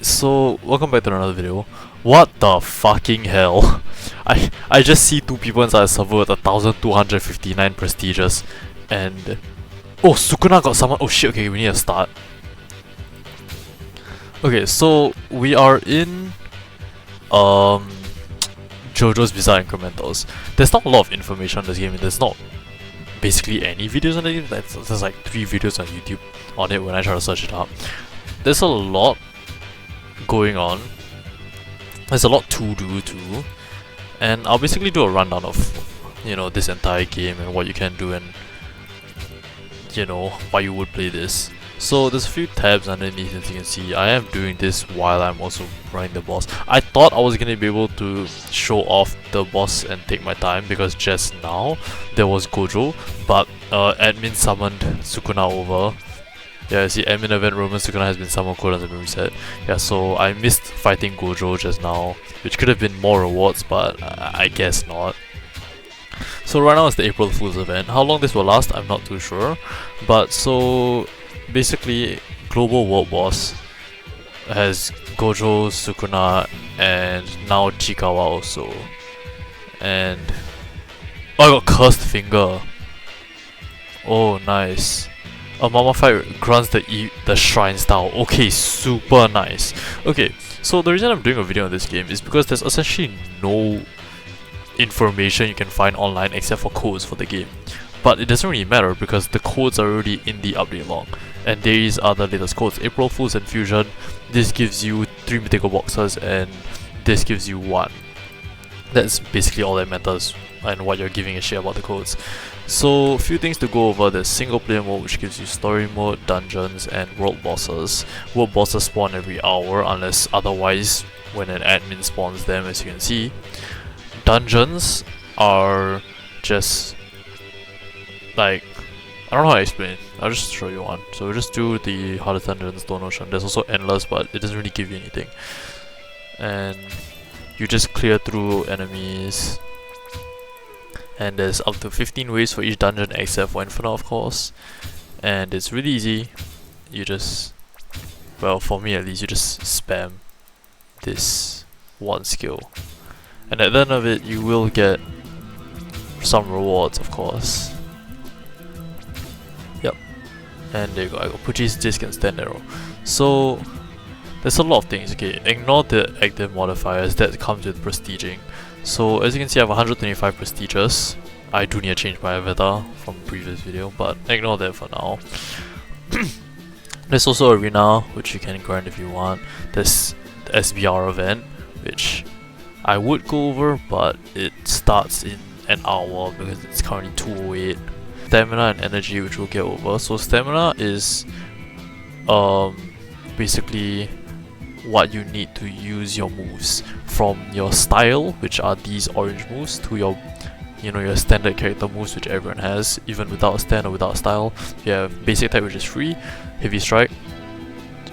So welcome back to another video. What the fucking hell? I just see two people inside a server with 1259 prestigious and oh, Sukuna got someone. Oh shit, okay, we need to start. Okay, so we are in Jojo's Bizarre Incrementals. There's not a lot of information on this game. There's not basically any videos on the game. There's like 3 videos on YouTube on it when I try to search it up. There's a lot going on. There's a lot to do too, and I'll basically do a rundown of, you know, this entire game and what you can do and, you know, why you would play this. So there's a few tabs underneath, as you can see. I am doing this while I'm also running the boss. I thought I was gonna be able to show off the boss and take my time because just now there was Jojo, but admin summoned Sukuna over. Yeah, see, admin event Roman Sukuna has been summoned, cooldowns have been reset. Yeah, so I missed fighting Jojo just now, which could have been more rewards, but I guess not. So right now it's the April Fool's event. How long this will last, I'm not too sure. But so basically, Global World Boss has Jojo, Sukuna, and now Chikawa also. And oh, I got Cursed Finger. Oh, nice. A Mama Fight grants the shrine style. Okay, super nice. Okay, so the reason I'm doing a video on this game is because there's essentially no information you can find online except for codes for the game. But it doesn't really matter because the codes are already in the update log. And these are the latest codes. April Fool's and Fusion. This gives you 3 mythical boxes and this gives you 1. That's basically all that matters and what you're giving a shit about the codes. So, a few things to go over. There's single player mode, which gives you story mode, dungeons, and world bosses. World bosses spawn every hour unless otherwise when an admin spawns them, as you can see. Dungeons are just like, I don't know how to explain it. I'll just show you one. So we'll just do the hardest dungeons, Stone Ocean. There's also endless, but it doesn't really give you anything. And you just clear through enemies. And there's up to 15 ways for each dungeon except for Infinite, of course. And it's really easy. You just, well, for me at least, you just spam this one skill. And at the end of it, you will get some rewards, of course. Yep. And there you go, I got Puchi's Disc and Stand Arrow. So, there's a lot of things. Okay, ignore the active modifiers that comes with prestiging. So as you can see, I have 125 prestigious. I do need to change my avatar from previous video, but ignore that for now. There's also Arena, which you can grind if you want. There's the SBR event, which I would go over, but it starts in an hour because it's currently 2:08. Stamina and energy, which we'll get over. So stamina is basically what you need to use your moves, from your style, which are these orange moves, to your, you know, your standard character moves, which everyone has, even without stand or without style. You have basic attack, which is free, heavy strike,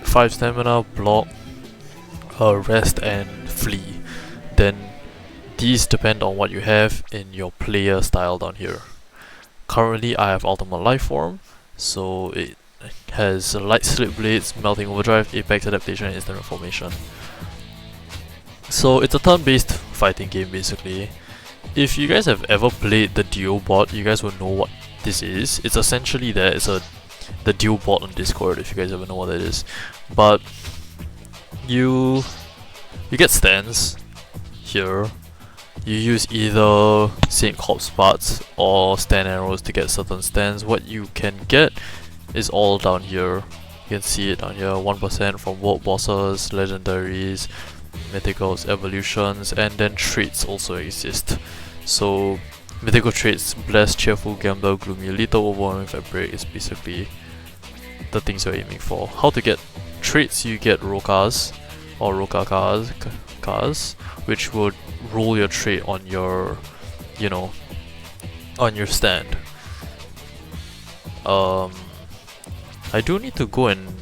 5 stamina, block, rest, and flee. Then these depend on what you have in your player style down here. Currently I have Ultimate Life Form, so it has Light Slip Blades, Melting Overdrive, Apex Adaptation, and Instant Reformation. So it's a turn-based fighting game basically. If you guys have ever played the Duo bot, you guys will know what this is. It's essentially that. It's the Duo bot on Discord, if you guys ever know what that is. But you get stands here. You use either Saint Corpse parts or stand arrows to get certain stands. What you can get is all down here. You can see it down here. 1% from world bosses, legendaries, mythicals, evolutions, and then traits also exist. So mythical traits: Blessed, Cheerful, Gambler, Gloomy, Lethal, Overwhelming, Fabric is basically the things you're aiming for. How to get traits: you get Rokas or Roka cars, which would roll your trait on your, you know, on your stand. I do need to go and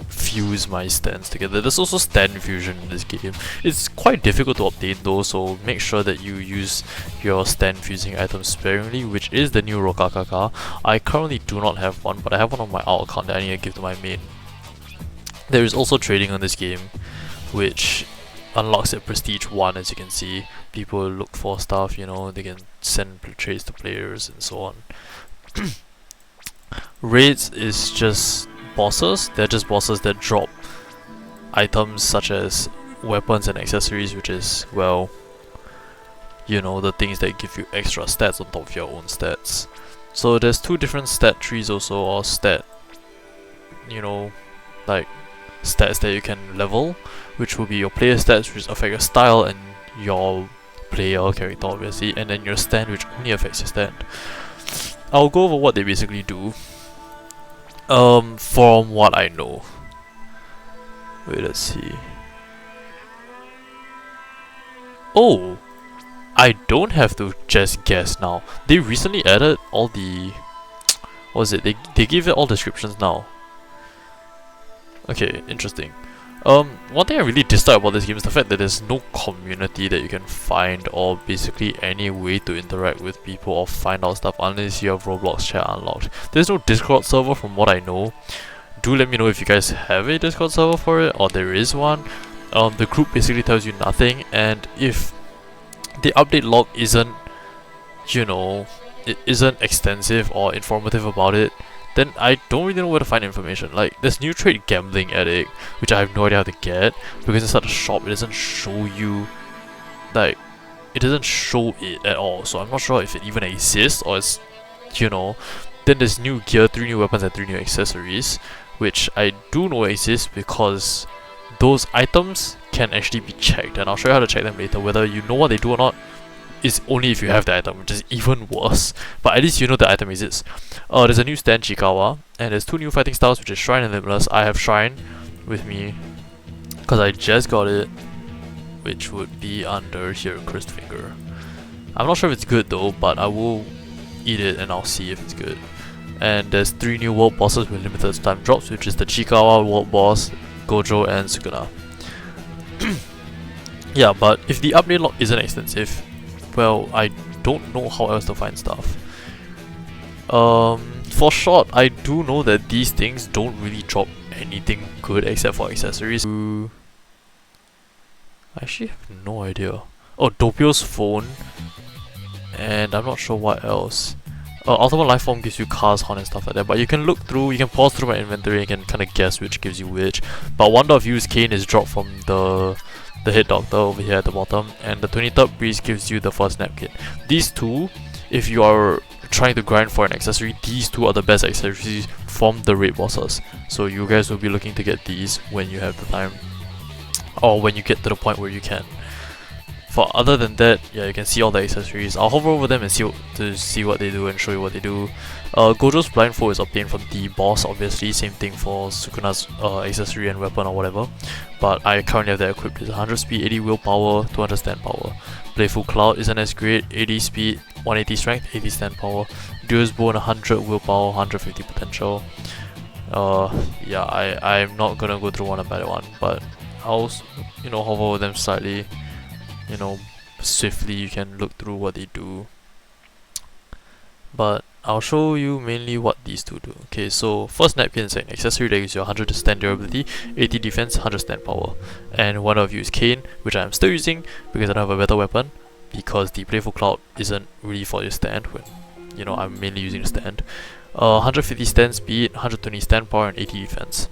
fuse my stands together. There's also stand fusion in this game. It's quite difficult to obtain though, so make sure that you use your stand fusing items sparingly, which is the new Rokakaka. I currently do not have one, but I have one on my alt account that I need to give to my main. There is also trading on this game, which unlocks at Prestige 1, as you can see. People look for stuff, you know, they can send trades to players and so on. Raids is just bosses. They're just bosses that drop items such as weapons and accessories, which is, well, you know, the things that give you extra stats on top of your own stats. So there's two different stat trees also, or stat, you know, like stats that you can level, which will be your player stats, which affect your style and your player character obviously, and then your stand, which only affects your stand. I'll go over what they basically do. From what I know. Wait, let's see. Oh! I don't have to just guess now. They recently added all the... what was it? They give it all descriptions now. Okay, interesting. One thing I really dislike about this game is the fact that there's no community that you can find, or basically any way to interact with people or find out stuff unless you have Roblox chat unlocked. There's no Discord server from what I know. Do let me know if you guys have a Discord server for it, or there is one. The group basically tells you nothing, and if the update log isn't, you know, it isn't extensive or informative about it, then I don't really know where to find information. Like, there's new trade gambling addict, which I have no idea how to get, because it's not a shop, it doesn't show you, like, it doesn't show it at all, so I'm not sure if it even exists, or it's, you know. Then there's new gear, 3 new weapons and 3 new accessories, which I do know exist because those items can actually be checked, and I'll show you how to check them later. Whether you know what they do or not is only if you have the item, which is even worse, but at least you know the item exists. There's a new stand, Chikawa, and there's 2 new fighting styles, which is Shrine and Limitless. I have Shrine with me because I just got it, which would be under here, Cursed Finger. I'm not sure if it's good though, but I will eat it and I'll see if it's good. And there's 3 new world bosses with limited time drops, which is the Chikawa world boss, Gojo, and Sukuna. Yeah, but if the update log isn't extensive, well, I don't know how else to find stuff. For short, I do know that these things don't really drop anything good except for accessories. I actually have no idea. Oh, Doppio's phone, and I'm not sure what else. Ultimate Life Form gives you cars, horn and stuff like that, but you can look through, you can pause through my inventory and can kind of guess which gives you which. But Wonder of Use Cane is dropped from the head doctor over here at the bottom, and the 23rd Breeze gives you the first napkin. These two, if you are trying to grind for an accessory, these two are the best accessories from the raid bosses. So you guys will be looking to get these when you have the time, or when you get to the point where you can. For other than that, yeah, you can see all the accessories. I'll hover over them and see what they do and show you what they do. Gojo's blindfold is obtained from the boss, obviously. Same thing for Sukuna's accessory and weapon or whatever. But I currently have that equipped. It's 100 speed, 80 willpower, 200 stand power. Playful Cloud isn't as great. 80 speed, 180 strength, 80 stand power. Duo's Bone, 100 willpower, 150 potential. Yeah, I'm not gonna go through one by one, but I'll, you know, hover over them slightly. You know, swiftly you can look through what they do, but I'll show you mainly what these two do. Okay, so first napkin is an accessory that gives you 100 stand durability, 80 defense, 100 stand power, and one of you is Cane, which I'm still using because I don't have a better weapon, because the Playful Cloud isn't really for your stand when, you know, I'm mainly using the stand. 150 stand speed, 120 stand power, and 80 defense.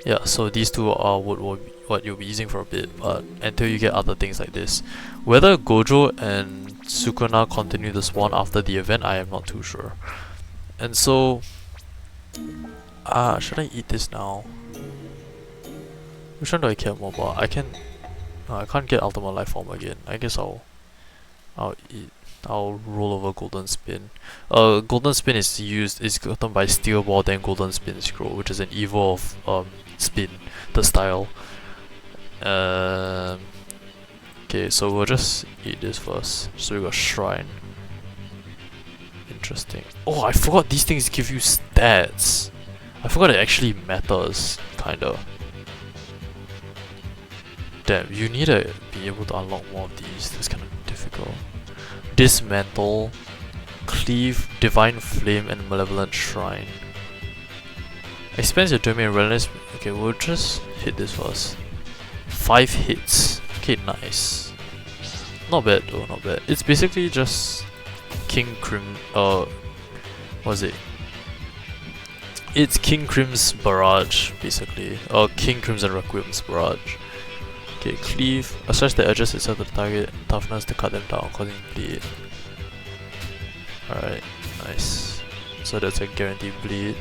Yeah, so these two are what you'll be using for a bit, but until you get other things like this. Whether Gojo and Sukuna continue to spawn after the event, I am not too sure. And so, should I eat this now? Which one do I care more about? I can't get Ultimate Life Form again. I guess I'll roll over Golden Spin. Golden Spin is gotten by Steel Ball, then Golden Spin Scroll, which is an evo of Spin, the style. Okay, so we'll just eat this first. So we got Shrine. Interesting. Oh, I forgot these things give you stats. I forgot it actually matters, kinda. Damn, you need to be able to unlock more of these. That's kind of difficult. Dismantle, Cleave, Divine Flame, and Malevolent Shrine. Expands your domain readiness. Okay, we'll just hit this first. 5 hits. Okay, nice. Not bad though, not bad. It's basically just what is it? It's King Crim's barrage, basically. Or King Crimson Requiem's barrage. Okay, cleave. Attach the edges itself to the target. Toughness to cut them down, causing bleed. Alright, nice. So that's a guaranteed bleed.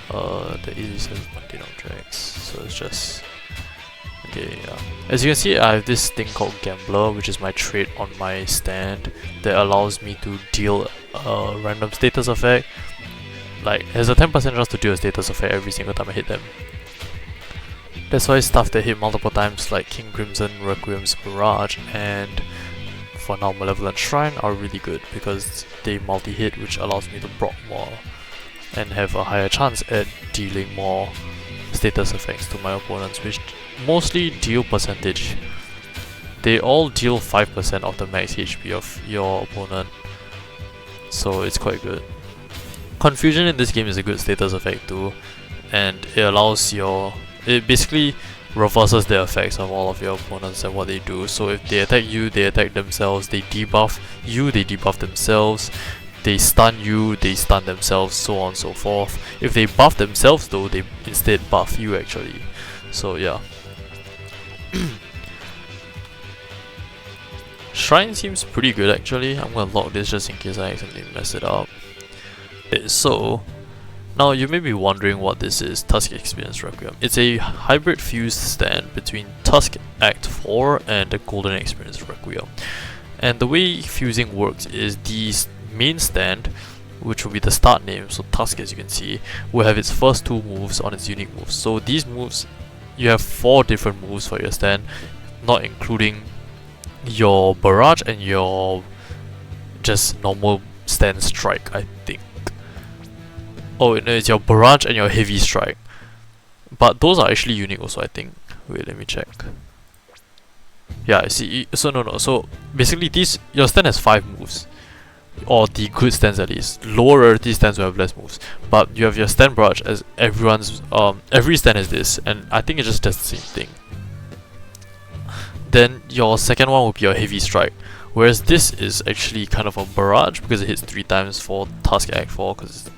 The easy says maintain objects. So it's just okay, yeah. As you can see, I have this thing called Gambler, which is my trait on my stand that allows me to deal a random status effect. Like, there's a 10% chance to deal a status effect every single time I hit them. That's why stuff that hit multiple times, like King Crimson Requiem's Barrage and for now Malevolent Shrine, are really good because they multi-hit, which allows me to proc more and have a higher chance at dealing more status effects to my opponents, which mostly deal percentage. They all deal 5% of the max HP of your opponent, so it's quite good. Confusion in this game is a good status effect too, and it basically reverses the effects of all of your opponents and what they do. So if they attack you, they attack themselves. They debuff you, they debuff themselves. They stun you, they stun themselves, so on and so forth. If they buff themselves though, they instead buff you actually. So yeah. Shrine seems pretty good actually. I'm gonna lock this just in case I accidentally mess it up. So, now you may be wondering what this is, Tusk Experience Requiem. It's a hybrid fused stand between Tusk Act 4 and the Golden Experience Requiem. And the way fusing works is the main stand, which will be the start name, so Tusk as you can see, will have its first 2 moves on its unique moves. So these moves, you have 4 different moves for your stand, not including your Barrage and your just normal stand strike, I think. Oh no, it's your Barrage and your Heavy Strike. But those are actually unique also, I think. Wait, let me check. Yeah, I see. So basically your stand has 5 moves. Or the good stands at least. Lower rarity stands will have less moves. But you have your stand Barrage as every stand has this, and I think it just does the same thing. Then your second one will be your Heavy Strike. Whereas this is actually kind of a Barrage because it hits 3 times for Tusk Act 4 because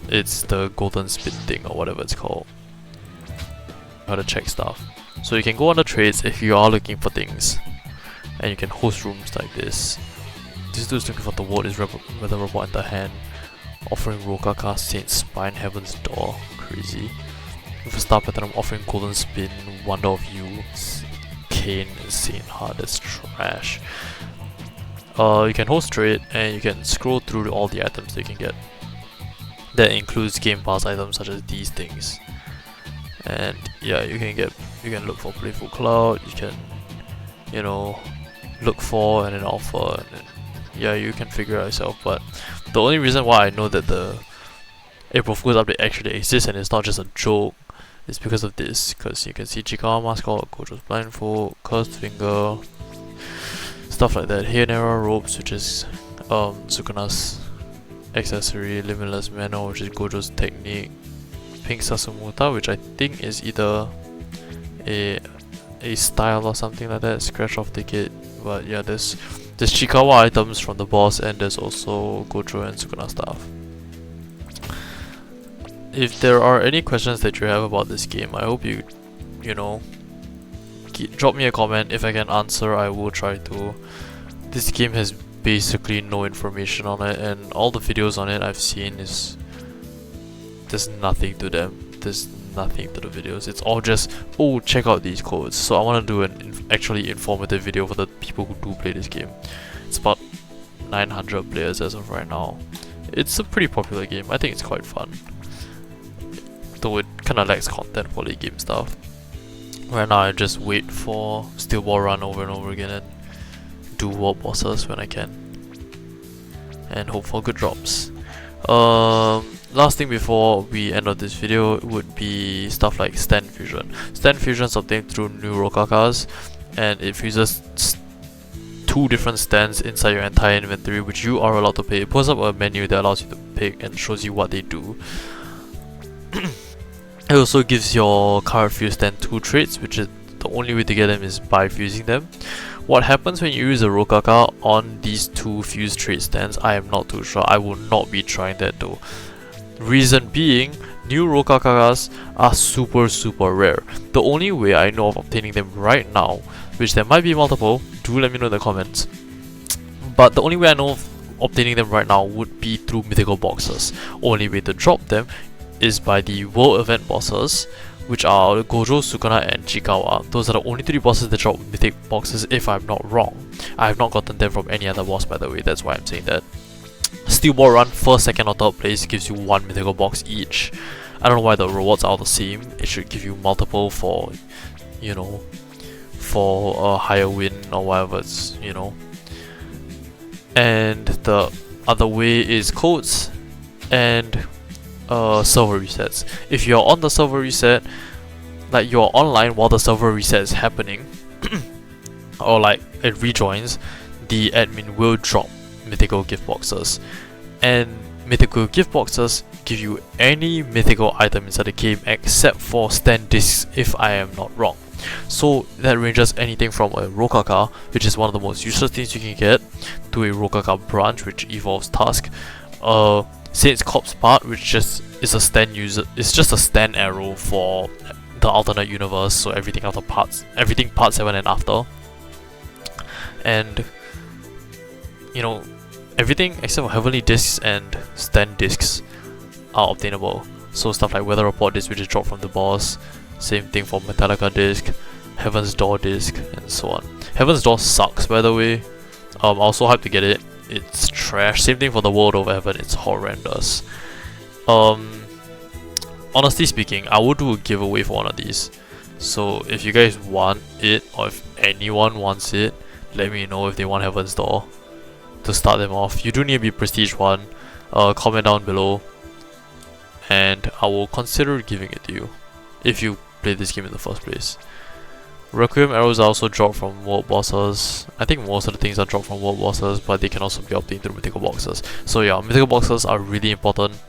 it's the golden spin thing or whatever it's called. How to check stuff. So you can go on the trades if you are looking for things, and you can host rooms like this. This dude is looking for the word is Weather Robot in the hand, offering Rokaka, Saint Spine, Heaven's Door, crazy. With a star pattern, I'm offering Golden Spin, Wonder of You, Kane, and Saint Heart. That's trash. You can host trade and you can scroll through all the items that you can get. That includes Game Pass items such as these things. And yeah, you can look for Playful Cloud, you can, you know, look for and then offer, and then, yeah, you can figure it out yourself. But the only reason why I know that the April Fool's update actually exists and it's not just a joke is because of this. Because you can see Chikawa Mascot, Gojo's Blindfold, Cursed Finger, stuff like that. Hayanera Ropes, which is Sukuna's accessory, Limitless Manner, which is Gojo's technique, Pink Sasumuta, which I think is either a style or something like that, Scratch Off Ticket. But yeah, there's Chikawa items from the boss, and there's also Gojo and Sukuna stuff. If there are any questions that you have about this game, I hope you know, drop me a comment. If I can answer, I will try to. This game has basically no information on it, and all the videos on it I've seen is there's nothing to them. There's nothing to the videos. It's all just, oh, check out these codes. So I want to do an actually informative video for the people who do play this game. It's about 900 players as of right now. It's a pretty popular game. I think it's quite fun, though it kind of lacks content for late game stuff. Right now I just wait for Steel Ball Run over and over again and do world bosses when I can, and hope for good drops. Last thing before we end of this video would be stuff like Stand Fusion. Stand Fusion is obtained through new Rokakas, and it fuses 2 different stands inside your entire inventory, which you are allowed to pick. It pulls up a menu that allows you to pick and shows you what they do. It also gives your current fuse stand 2 traits, which is the only way to get them is by fusing them. What happens when you use a Rokaka on these 2 fuse trait stands, I am not too sure. I will not be trying that though. Reason being, new Rokakagas are super rare. The only way I know of obtaining them right now, which there might be multiple, do let me know in the comments. But the only way I know of obtaining them right now would be through mythical boxes. Only way to drop them is by the world event bosses, which are Gojo, Sukuna and Chikawa. Those are the only 3 bosses that drop mythic boxes if I'm not wrong. I have not gotten them from any other boss, by the way, that's why I'm saying that. Steel Ball Run, 1st, 2nd or 3rd place gives you 1 mythical box each. I don't know why the rewards are the same. It should give you multiple for, you know, for a higher win or whatever it's, you know. And the other way is codes and server resets. If you're on the server reset, like you're online while the server reset is happening, or like it rejoins, the admin will drop mythical gift boxes. And mythical gift boxes give you any mythical item inside the game except for stand discs, if I am not wrong. So that ranges anything from a Rokaka, which is one of the most useless things you can get, to a Rokaka branch, which evolves Tusk, Saint's Corpse part, which just is a stand user. It's just a stand arrow for the alternate universe, so everything after everything part 7 and after, and you know, everything except for Heavenly Discs and stand discs are obtainable. So stuff like Weather Report disc, which is dropped from the boss. Same thing for Metallica disc, Heaven's Door disc, and so on. Heaven's Door sucks, by the way. I'm also hyped to get it. It's trash. Same thing for the World of Heaven. It's horrendous. Honestly speaking, I would do a giveaway for one of these. So if you guys want it, or if anyone wants it, let me know if they want Heaven's Door to start them off. You do need to be Prestige 1. Comment down below, and I will consider giving it to you if you played this game in the first place. Requiem arrows are also dropped from world bosses. I think most of the things are dropped from world bosses, but they can also be obtained through mythical boxes. So yeah, mythical boxes are really important.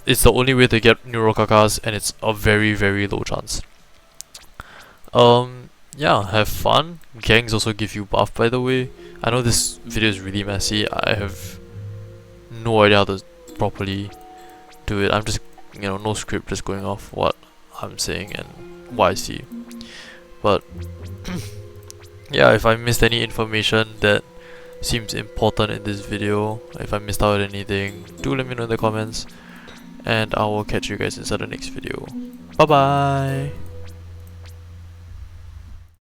It's the only way to get new Rokakas, and it's a very low chance. Yeah, have fun. Gangs also give you buff, by the way. I know this video is really messy. I have no idea how to properly do it. I'm just, you know, no script, just going off what I'm saying and what I see. But yeah, if I missed any information that seems important in this video, if I missed out on anything, do let me know in the comments, and I will catch you guys inside the next video. Bye bye!